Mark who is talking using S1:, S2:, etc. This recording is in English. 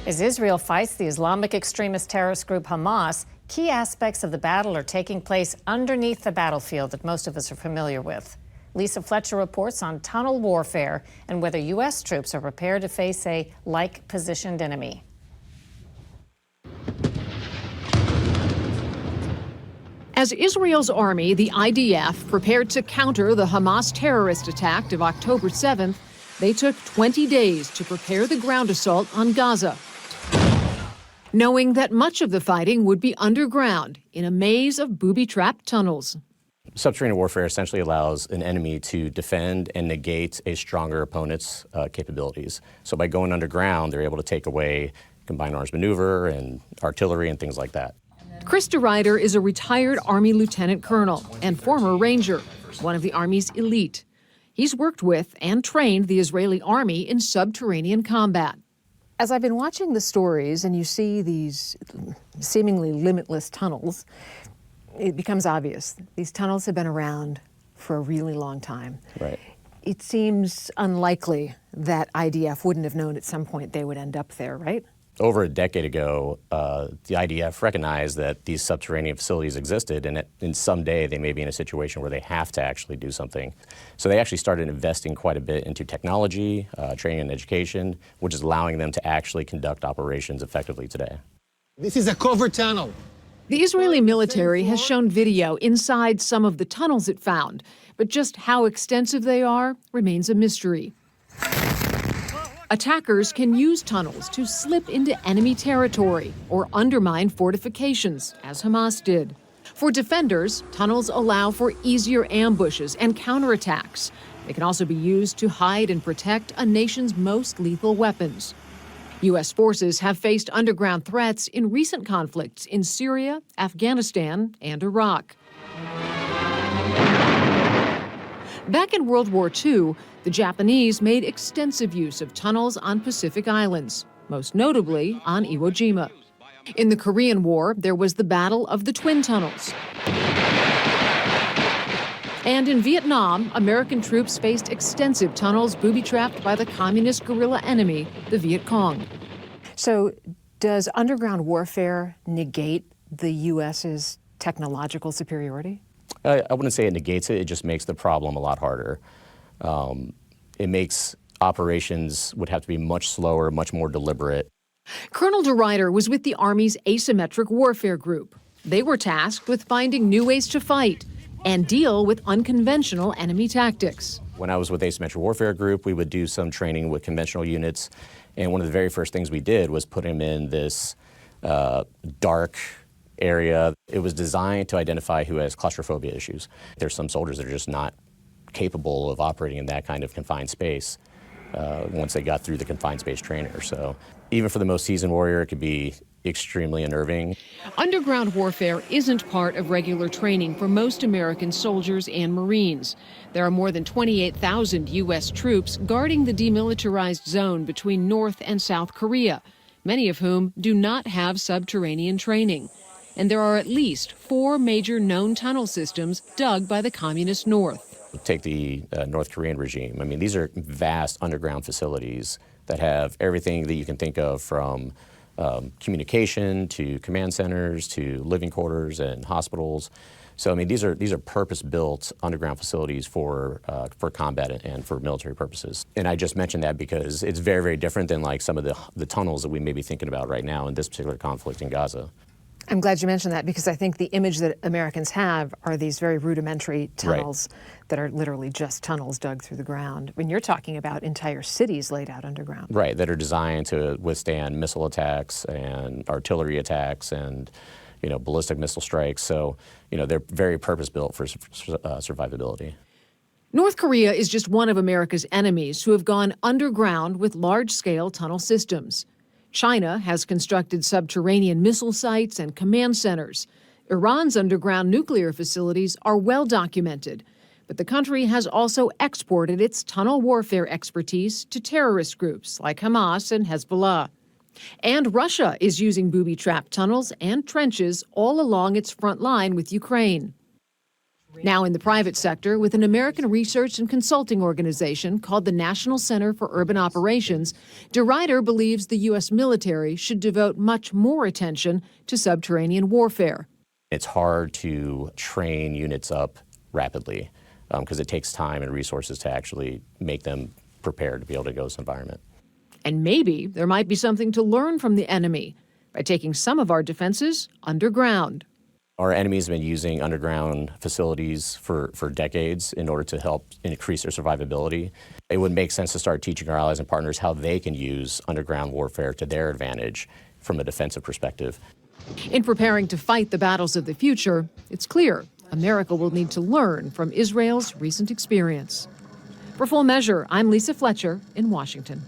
S1: As Israel fights the Islamic extremist terrorist group Hamas, key aspects of the battle are taking place underneath the battlefield that most of us are familiar with. Lisa Fletcher reports on tunnel warfare and whether U.S. troops are prepared to face a like-positioned enemy.
S2: As Israel's army, the IDF, prepared to counter the Hamas terrorist attack of October 7th, they took 20 days to prepare the ground assault on Gaza, knowing that much of the fighting would be underground in a maze of booby-trapped tunnels.
S3: Subterranean warfare essentially allows an enemy to defend and negate a stronger opponent's capabilities. So by going underground, they're able to take away combined arms maneuver and artillery and things like that.
S2: Chris DeRuyter is a retired Army lieutenant colonel and former Ranger, one of the Army's elite. He's worked with and trained the Israeli Army in subterranean combat. As I've been watching the stories and you see these seemingly limitless tunnels, it becomes obvious. These tunnels have been around for a really long time.
S3: Right.
S2: It seems unlikely that IDF wouldn't have known at some point they would end up there, right?
S3: Over a decade ago, the IDF recognized that these subterranean facilities existed, and in someday they may be in a situation where they have to actually do something. So they actually started investing quite a bit into technology, training and education, which is allowing them to actually conduct operations effectively today.
S4: This is a covert tunnel.
S2: The Israeli military has shown video inside some of the tunnels it found, but just how extensive they are remains a mystery. Attackers can use tunnels to slip into enemy territory or undermine fortifications, as Hamas did. For defenders, tunnels allow for easier ambushes and counterattacks. They can also be used to hide and protect a nation's most lethal weapons. U.S. forces have faced underground threats in recent conflicts in Syria, Afghanistan, and Iraq. Back in World War II, the Japanese made extensive use of tunnels on Pacific islands, most notably on Iwo Jima. In the Korean War, there was the Battle of the Twin Tunnels. And in Vietnam, American troops faced extensive tunnels booby-trapped by the communist guerrilla enemy, the Viet Cong. So, does underground warfare negate the U.S.'s technological superiority?
S3: I wouldn't say it negates it, it just makes the problem a lot harder. It makes operations would have to be much slower, much more deliberate.
S2: Colonel DeRuyter was with the Army's Asymmetric Warfare Group. They were tasked with finding new ways to fight and deal with unconventional enemy tactics.
S3: When I was with Asymmetric Warfare Group, we would do some training with conventional units, and one of the very first things we did was put them in this dark area. It was designed to identify who has claustrophobia issues. There's some soldiers that are just not capable of operating in that kind of confined space once they got through the confined space trainer. So even for the most seasoned warrior, it could be extremely unnerving.
S2: Underground warfare isn't part of regular training for most American soldiers and Marines. There are more than 28,000 U.S. troops guarding the demilitarized zone between North and South Korea, many of whom do not have subterranean training. And there are at least 4 major known tunnel systems dug by the communist North.
S3: Take the North Korean regime. I mean, these are vast underground facilities that have everything that you can think of, from communication to command centers to living quarters and hospitals. So I mean, these are purpose-built underground facilities for combat and for military purposes. And I just mentioned that because it's very, very different than like some of the tunnels that we may be thinking about right now in this particular conflict in Gaza.
S2: I'm glad you mentioned that, because I think the image that Americans have are these very rudimentary tunnels that are literally just tunnels dug through the ground. When you're talking about entire cities laid out underground.
S3: Right, that are designed to withstand missile attacks and artillery attacks and, you know, ballistic missile strikes. So, you know, they're very purpose-built for survivability.
S2: North Korea is just one of America's enemies who have gone underground with large-scale tunnel systems. China has constructed subterranean missile sites and command centers. Iran's underground nuclear facilities are well documented, but the country has also exported its tunnel warfare expertise to terrorist groups like Hamas and Hezbollah. And Russia is using booby-trapped tunnels and trenches all along its front line with Ukraine. Now in the private sector, with an American research and consulting organization called the National Center for Urban Operations, DeRuyter believes the U.S. military should devote much more attention to subterranean warfare.
S3: It's hard to train units up rapidly because it takes time and resources to actually make them prepared to be able to go to this environment.
S2: And maybe there might be something to learn from the enemy by taking some of our defenses underground.
S3: Our enemies have been using underground facilities for decades in order to help increase their survivability. It would make sense to start teaching our allies and partners how they can use underground warfare to their advantage from a defensive perspective.
S2: In preparing to fight the battles of the future, it's clear America will need to learn from Israel's recent experience. For Full Measure, I'm Lisa Fletcher in Washington.